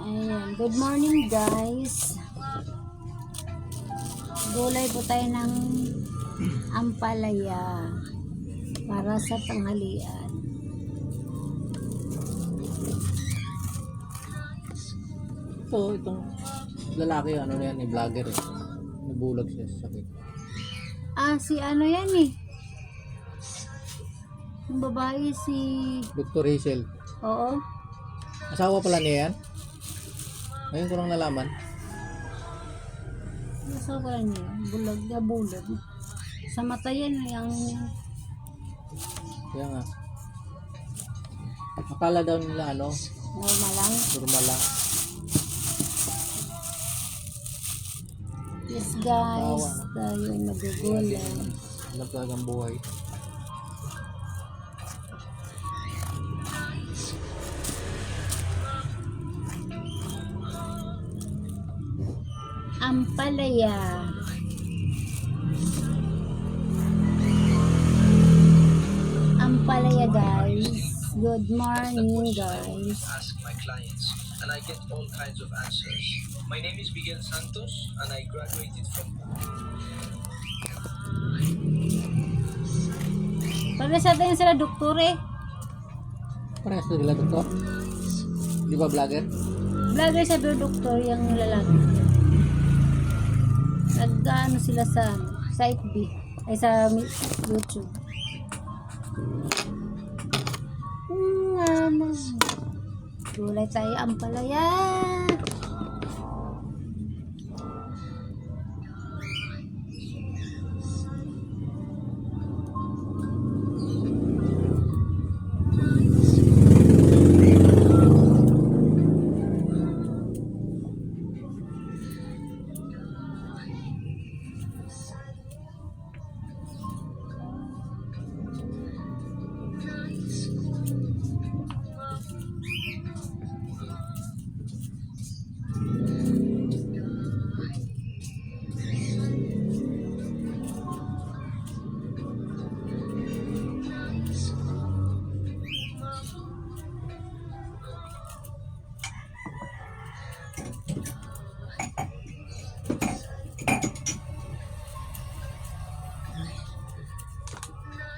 Ayan, good morning guys. Gulay po tayo ng ampalaya para sa tanghalian. Itong lalaki, ano na yan, vlogger eh. Nabulag siya sa sakit. Si ano yan eh. Yung babae si... Dr. Hazel. Oo. Asawa pala niya yan? Ngayon ko lang nalaman. Nasa ko lang niya. Bulag na bulag. Sa mata yan. Yung... Kaya nga. Akala daw nila ano, normal lang. normal lang. Yes guys. Tawa. Tayo ay magugulay. Alam talagang buhay. Ampalaya. Ampalaya guys. Good morning guys. Ask my clients and I get all kinds of answers. My name is Miguel Santos and I graduated from Pagka sa atin sila doktor eh. Parehas na sila doktor? Di ba vlogger? Vlogger sa doktor yung lalaki. Nag-ano sila sa site B. Ay sa YouTube. Ano. Gulay tayo ampalaya.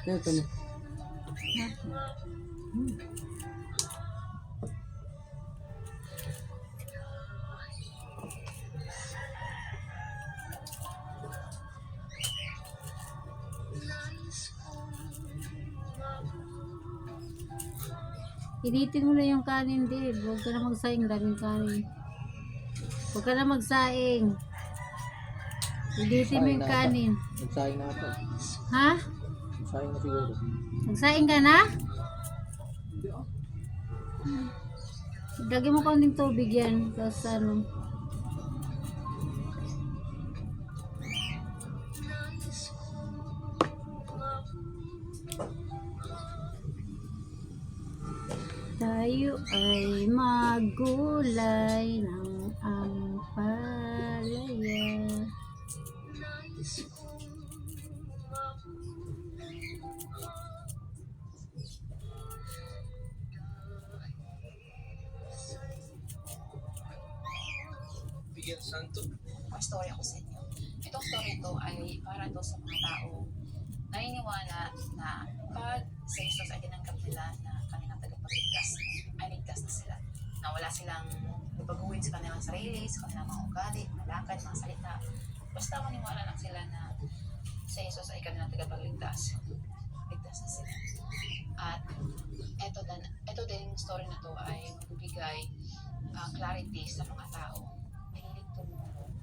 Ito na. Initin mo na yung kanin din. Huwag ka na magsaing, daming kanin. Huwag ka na magsaing. Initin mo yung kanin. Nagsaing na ako. Ha? Nagsaing na siguro. Magsaing ka na? Lagyan mo kaunting tubig yan. Tapos ano. Tayo ay magulay ng ampalaya. Miguel Santos. May story ako sa inyo. Itong story ito ay para to sa mga tao naniniwala na pag sa Jesus ay tinanggap nila na kanilang tagapagligtas, ay ligtas na sila. Na wala silang babaguhin sa kanilang sarili, sa kanilang mga ugali, mga lakad, mga salita. Basta maniwala lang sila na sa Jesus ay kanilang tagapagligtas. Ligtas na sila. At ito din story na to ay magbibigay clarity sa mga tao. Mahilig tumulong.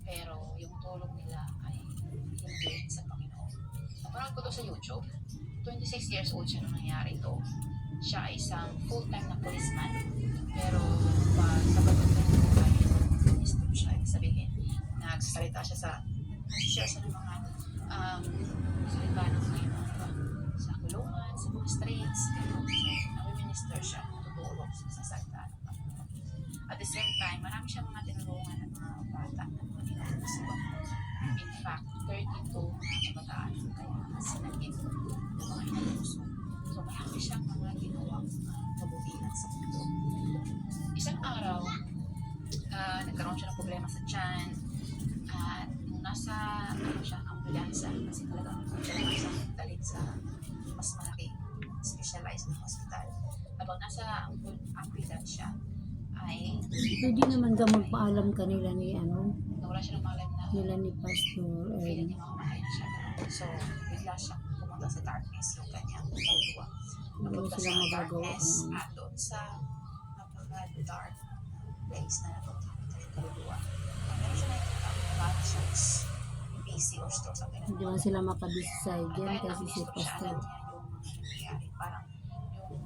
Pero yung tulong nila ay hindi sa Panginoon. Napanood ko to sa YouTube. 26 years old siya nung nangyari ito. Siya ay isang full-time na policeman. Pero sa pagdating ko ay minister siya. Ibig sabihin, nagsasalita siya nag-share sa mga salita ng Panginoon. Sa kulungan, sa mga streets. Nag-minister siya. Tutulong sa salita ng Panginoon. At the same time, marami siyang mga tinulungan at mga bata na Panginoon sa Panginoon. In fact, 32 mga kabataan kaya sinagin ng mga inaluso. So marami siyang mga ginawang kabutihan sa mundo. Isang araw, nagkaroon siya ng problema sa tiyan. At nung nasa siya, ambulansya, kasi talagang kailangan siya dalhin sa mas malaki specialized na hospital. Habang nasa ambulansya ay Pwede naman daw magpaalam kanila ni nawala siya ng malam na nila ni Pastor. feeling niya mamamatay na siya. So, bigla siya pumunta sa darkness yung kanyang kaluluwa. Napunta sila sa magagawa. darkness at doon sa napaka-dark place na napunta yung kaluluwa. Meron siya nakikita parang siya is busy or store something. Hindi man sila makabisay dyan kasi si Pastor. Parang yung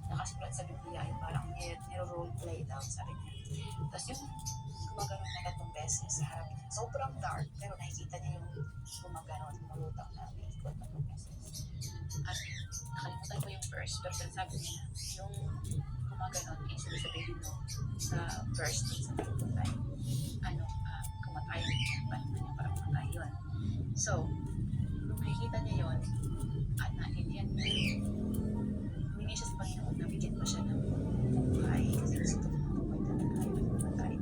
nakasulat sa Biblia ay parang niro-role play daw, sabi niya. Tapos yung gumaganon na 3 beses sa harap niya. Sobrang dark, pero nakikita niya yung gumaganon, malutang na may ikot na 3 beses. At nakalimutan ko yung verse, pero sinasabi niya, yung gumaganon, is ibig sabihin mo sa verse din sa pagputay. Kumatayan niya, paano niya para kumatay yun. So, nung nakikita niya yun, at naintindihan niya, humingi siya sa Panginoon na bigyan pa siya ng buhay kasi gusto ko ng buhay talaga ay magpatay.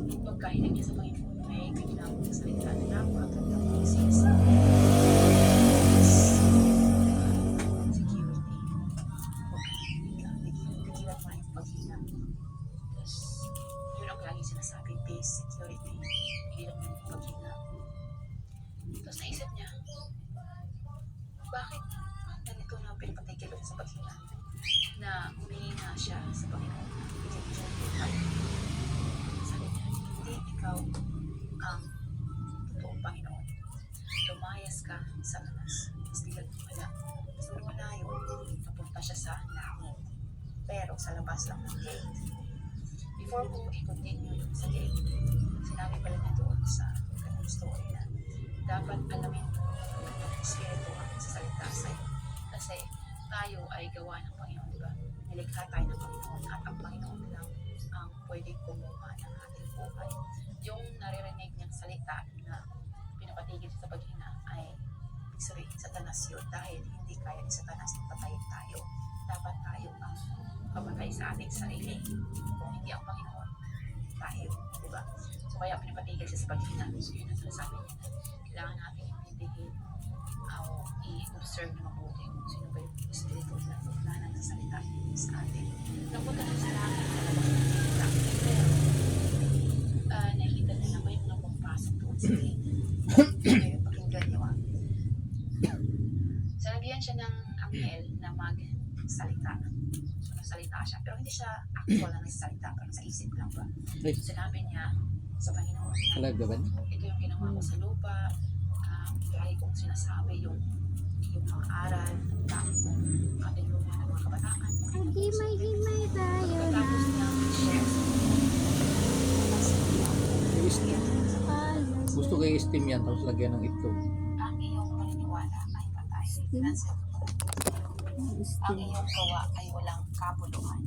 Yung pagkahiling niya sa Panginoon ay biglang salita na napakagandang boses. Security. Pigilan mo na yung paghina. Tapos, yun ang lagi sinasabi, base security. Pigilan mo yung paghina. Tapos naisip niya, bakit ganito na pinapatigil sa paghina na humingi na siya sa Panginoon na bigyan siya ng buhay. Sabi niya, hindi ikaw ang totoong Panginoon. Lumayas ka sa tanas. Tapos biglang wala. Tapos nung wala yun, napunta siya sa langit. Pero sa labas lang ng gate. Before ko i-continue yung sa gate, sinabi pala niya doon sa ganung story na dapat alamin mo ang Espiritu ang sasalita sa'yo. Kasi tayo ay gawa ng Panginoon, diba? Nilikha tayo ng Panginoon at ang Panginoon lang ang pwedeng kumuha ng ating buhay. Yung naririnig niyang salita na pinapatigil sa paghina ay ibig sabihin Satanas yun dahil hindi kaya ni Satanas na patayin tayo. Dapat tayo ang pamatay sa ating sarili. Kung hindi ang Panginoon, tayo, diba? So kaya pinapatigil siya sa paghina. So yun ang sinasabi niya na kailangan natin intindihin o i-observe na mabuti kung sino ba yung Espiritu na nagsasalita sa atin. Napunta na sa langit sa labas ng kita. Pero nakikita niya na may mga pumapasok doon sa gate. Kaya pakinggan niyo sinabihan siya ng anghel na magsalita. So nagsalita siya. Pero hindi siya actual na nagsalita. Pero sa isip lang ba? Ay. So sinabi niya sa Panginoon na Alag ba? ito yung ginawa ko sa lupa. Lagi kong sinasabi yung mga aral, ang dami kong katinulungan ng mga kabataan. Himay tayo na. Pagkatapos niya share Gusto ko i-steam yan, tapos lagyan ng itlog. ang iyong paniniwala ay patay. Ang iyong gawa ay walang kabuluhan.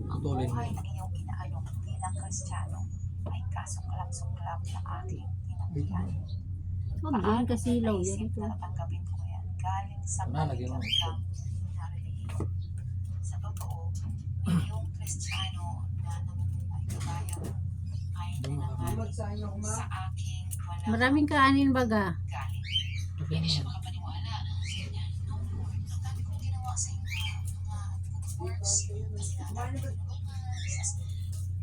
Ang Tuloy buhay na. na iyong inaalok bilang Kristiyano ay kasungklap-sungklap na aking tinanggihan. Huwag yan kasi ilaw yan. Naisip na natanggapin ko yan galing sa Lagyan mo. kanilang na relihiyon. Sa totoo, yung Kristiyano na namumuhay kabayan ay nanangalit sa aking walang Maraming kaanin baga. galing. Hindi siya makapaniwala. Sabi niya, no Lord, ang dami kong ginawa sa inyo mga good works. Kasi nadami ko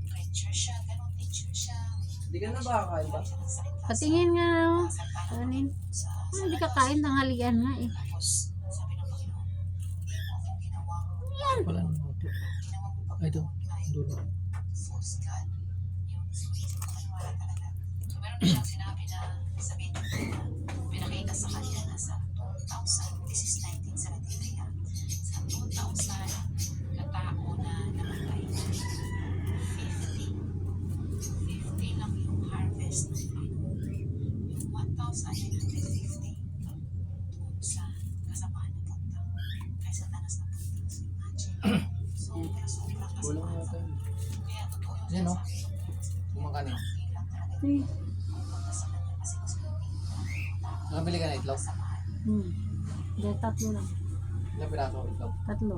preacher siya, ganun, teacher siya. Hindi ka na ba kakain ba? Patingin nga na. Kanin. Hindi ka kain, tanghalian nga eh. Tapos, sabi ng Panginoon, hindi mo ako ginawang Wala nang auto. ginawa mo pa Ay, ito. ay Dulo. false God. Yung hindi ko makaniwala talaga. So, meron na siyang sinabi na sa video na pinakita sa kanya na sa 2000, this is 1973 ha, sa 2,000 katao na namatay. 50 lang yung harvest ng Panginoon. Yung 1,950 doon sa kasamaan na punta. Kay Satanas na punta. So, imagine. Sobrang Walang kasamaan. auto. Kaya totoo yung Yan, no? sinasabi. Kumakanin. Hindi lang talaga Eh, pupunta sa kanya kasi gusto niya Nakabili ka na itlog? kasamaan. Dahil tatlo lang. Ilang piraso itlog? Tatlo.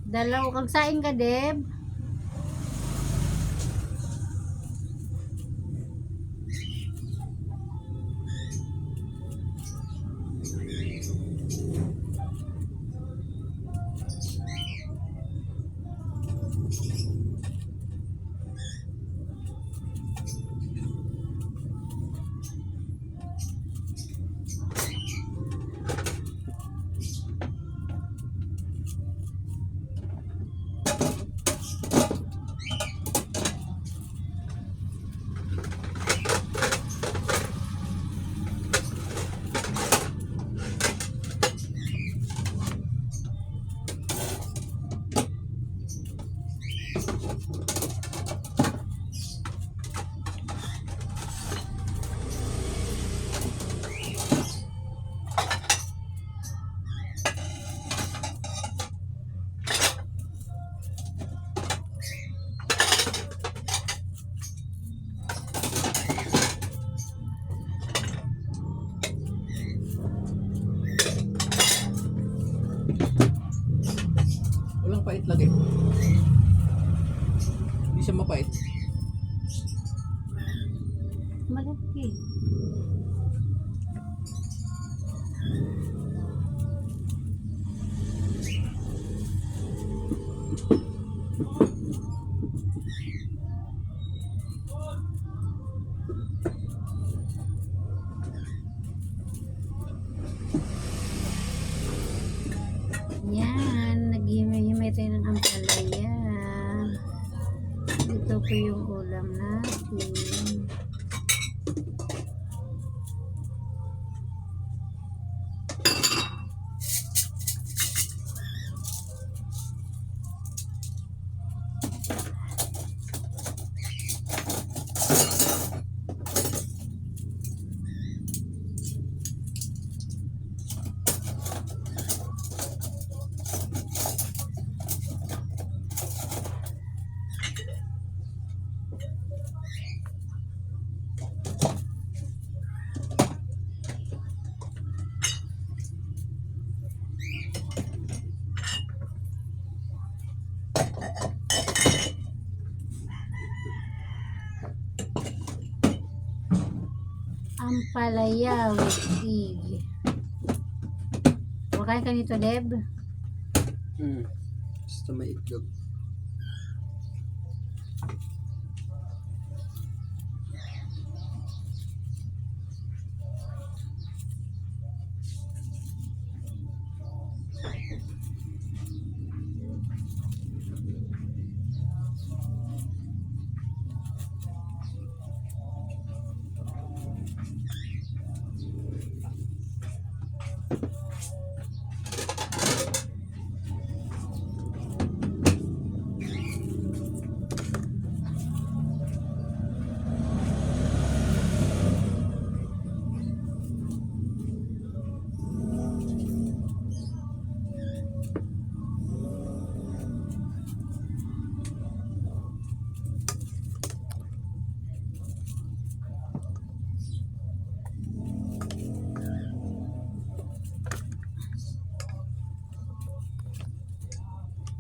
Dalaw kag saing ka, Deb. Walang pait lagi. Hindi siya mapait. Malaki. Yan, naghimay-himay tayo ng ampalaya. Ito po yung ulam natin. Ampalaya with egg. Kumakain ka nito, Deb? Basta may itlog.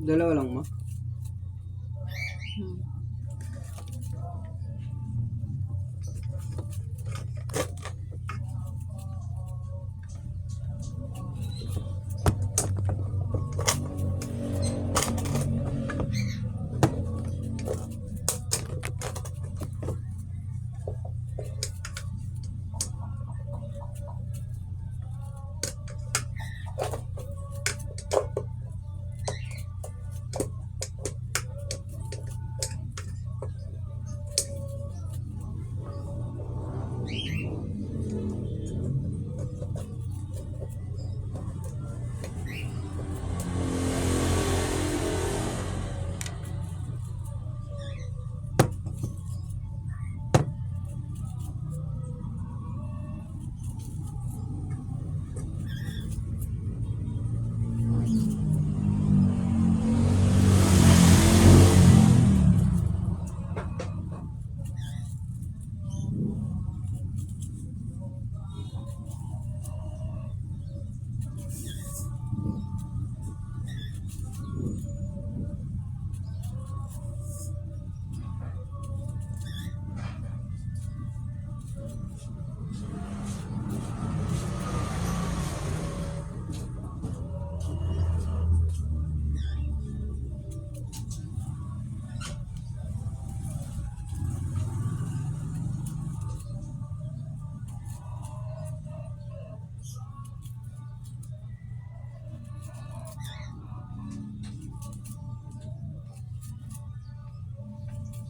Dalawa lang, ma?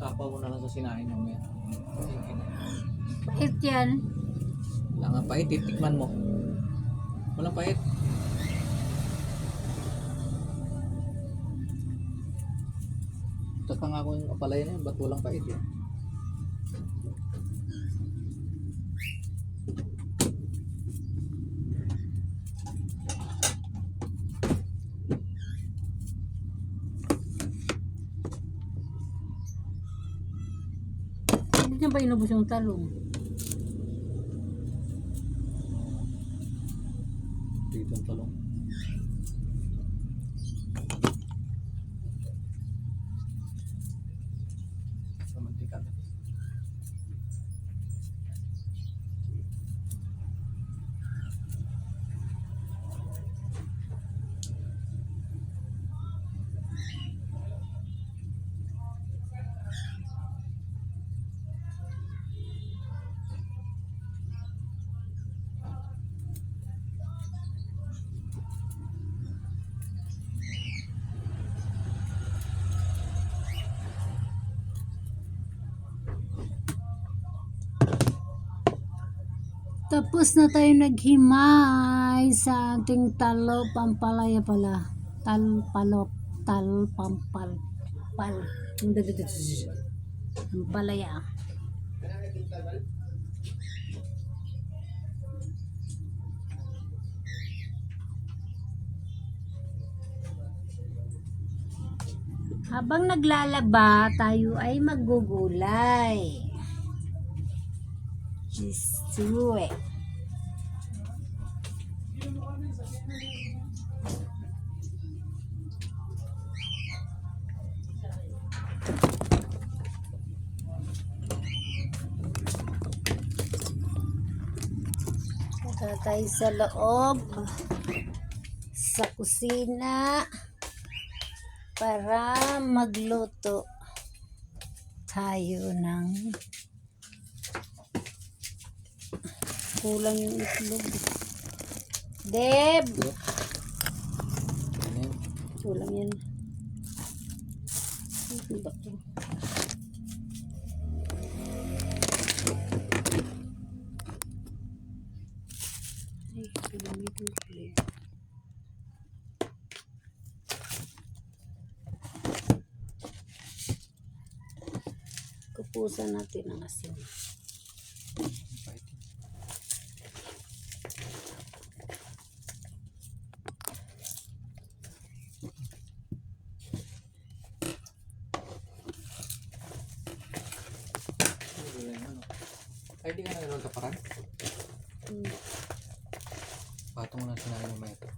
Sapaw ko na lang sa sinain mamaya. Pait yan. Wala nga pait, titikman mo. Walang pait. Taka nga ako yung apalay na yun, ba't walang pait yun? Hindi niya ba inubos yung talong? Dito ang talong. Sa mantika. Tapos na tayo naghimay sa ating talo pampalaya pala. Talpalop, talpampal. Pal. Pampalaya. Habang naglalaba, tayo ay maggugulay. Just do it. Punta tayo sa loob, sa kusina, para magluto tayo ng kulang yung itlog. Deb! Ano yun? Kulang yan. Ano ba ito? Ay, kulang yung itlog. Kupusan natin ang asin. Pait. Ay, di ka na gano'n kaparan? Patong mo na sinabi ng ito.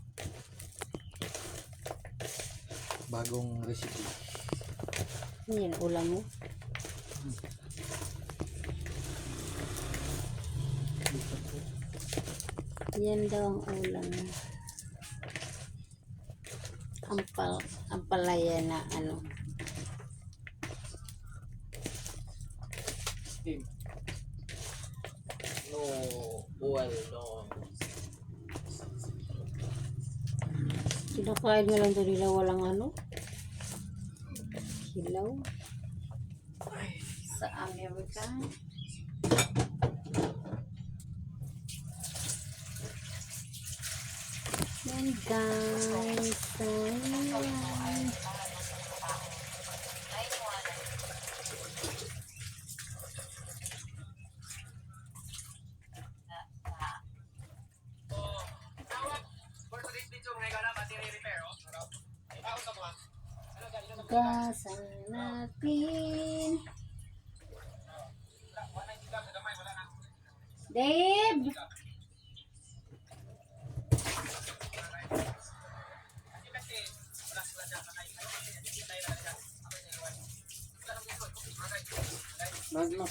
Bagong recipe. Yan, ulam mo. Yan daw ang ulam mo. Ampalaya na ano. Steam. No boil, no. Kinakain nga lang ito nila walang ano. Hilaw. Sa Amerika. Yan guys. Ayan. Gasan natin. Dave! Bagno.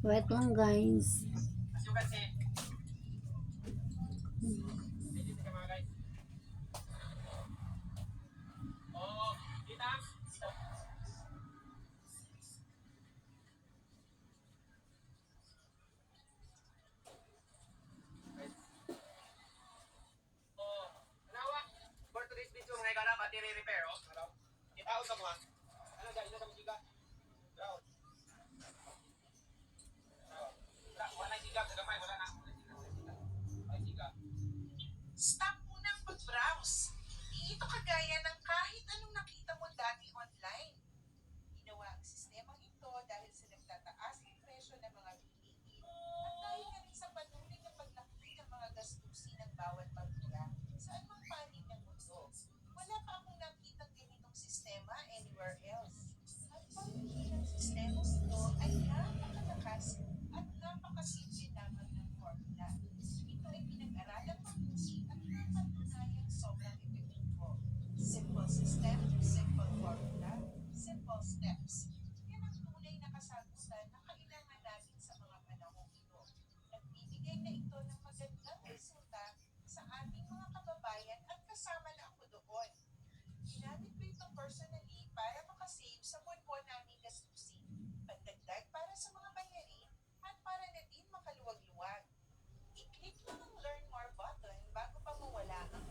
Wait lang guys. For today's video, mga ikala, battery repair, oh. Hello? Itaw sa mga. Ano dyan? Ito sa mga giga. Ground. Wala giga. Sa gamay, wala na. Wala giga. Stop munang mag-browse. Hindi ito kagaya ng kahit anong nakita mo dati online. Ginawa ang sistemang ito dahil sa nagtataas ng presyo ng mga bilihin at dahil na rin sa patuloy na paglaki ng mga gastusin ng bawat pamilya saan mang panig ng mundo. Wala pa akong nakitang ganitong sistema anywhere else. At pamilya ng sistema ito ay napakalakas at napakasimple lamang ng formula. Ito ay pinag-aralang mabuti at napatunayang sobrang epektibo. Simple system, simple formula, simple steps. Yan ang tunay na kasagutan na kailangan natin sa mga panahong ito. Nagbibigay na ito ng magandang resulta sa ating mga kababayan at kasama na ako doon. Ginamit ko ito personally para makasave sa buwan-buwan naming gastusin, pandagdag para sa mga bayarin, at para na din makaluwag-luwag. I-click lang ang Learn More button bago pa mawala ang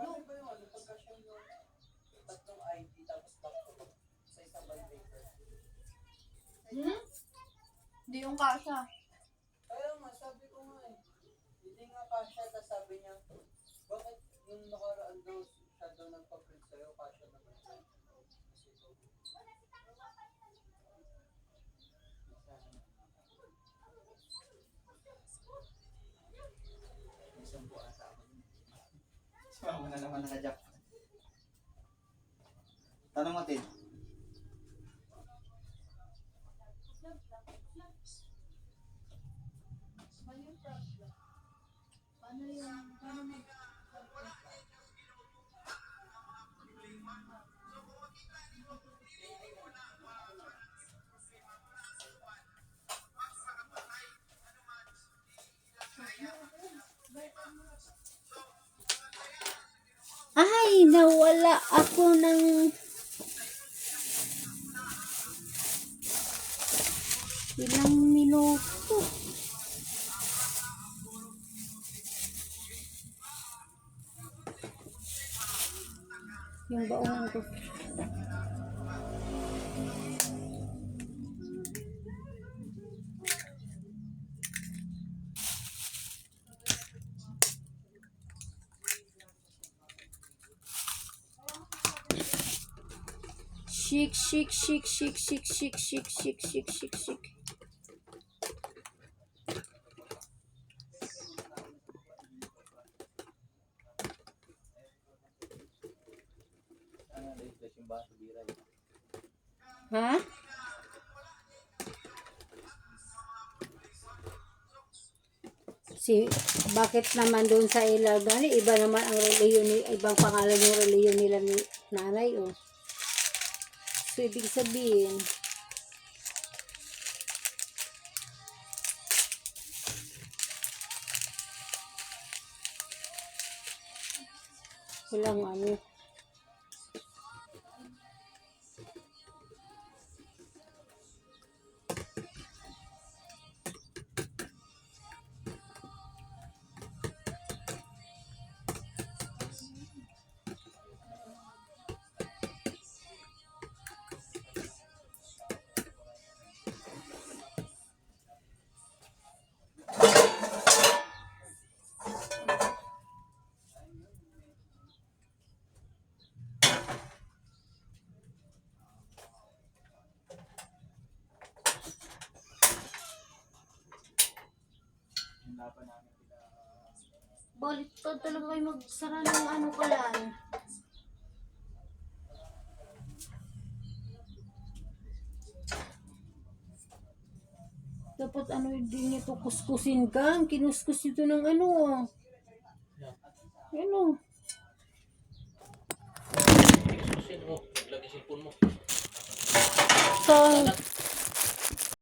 Ano ba yung ano? Pagkasya yung tatlong ID tapos laptop sa isang bag paper. Hindi yung kasha. Kaya nga, sabi ko nga eh. Hindi nga kasya, tapos sabi niya, bakit yung nakaraan daw siya daw nagpa-print sa'yo, kasya naman siya. Kasi ito. Isang buwan sa akin. Sumama na naman naka-jack. Tanong mo, Tid. Ano yung problem? Paano yung, paano mag... Ay, nawala ako ng Ilang minuto. Yung baon ko. Shik, shik, shik, shik, shik, shik, shik, shik, shik, shik, shik. Ano, refresh yung baso, biray. Ha? Bakit naman doon sa ilaw gani iba naman ang reliyon ni ibang pangalan yung reliyon nila ni nanay oh. So ibig sabihin walang ano. Yung laban namin sila. Balik ka talaga kayo magsara ng ano ka lang. Dapat ano din ito, kuskusin ka. Kinuskus ito ng ano. Ano? Ikusin mo, lagi cellphone mo. So,